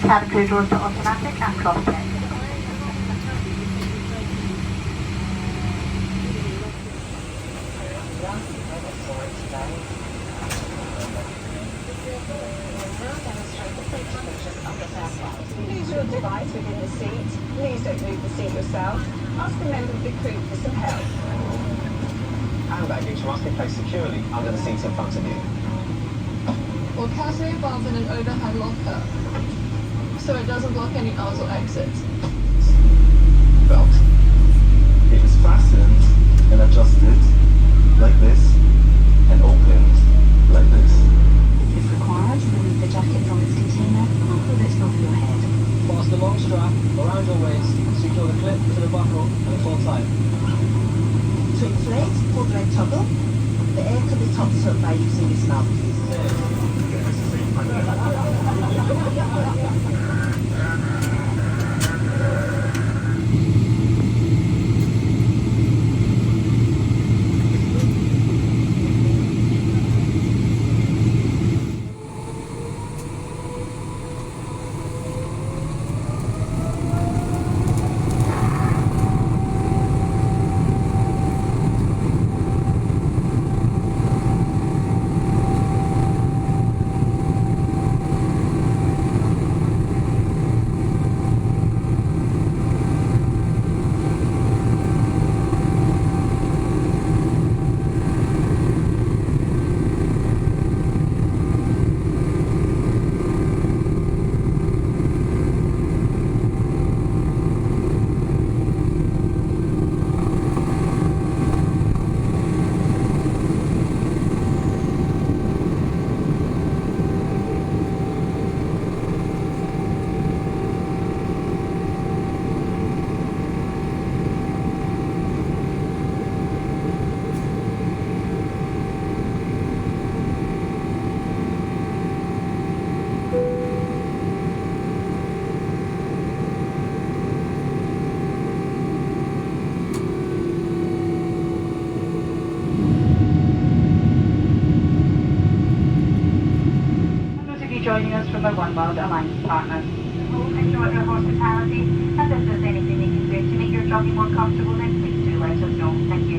Cabin crew doors to automatic and cross deck. Use your device within the seat. Please don't move the seat yourself. Ask a member of the crew for some help. Hand baggage must be placed securely under the seats in front of you. Or carefully above in an overhead locker, so it doesn't block any aisles or exits. Belt. It is fastened and adjusted like this and opened like this. If required, remove the jacket from its container and pull it over your head. Pass the long strap around your waist, secure the clip to the buckle and it's all tight. To inflate, pull the red toggle. The air can be topped up by using this mouthpiece. Joining us from our One World Alliance partners. We hope you enjoyed your hospitality, and if there's anything we can do to make your journey more comfortable, then please do let us know. Thank you.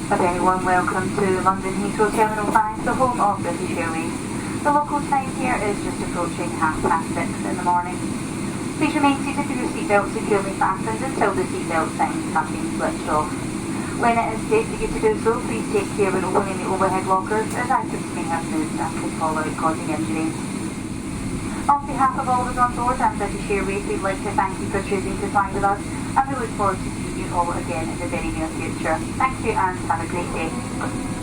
A very warm welcome to London Heathrow Terminal 5, the home of British Airways. The local time here is just approaching 6:30 in the morning. Please remain seated with your seatbelt securely fastened until the seatbelt signs have been switched off. When it is safe for you to do so, please take care when opening the overhead lockers, as items may have moved and could fall out, causing injury. On behalf of all of us on board and British Airways, we'd like to thank you for choosing to fly with us, and we look forward to seeing you all again in the very near future. Thank you and have a great day.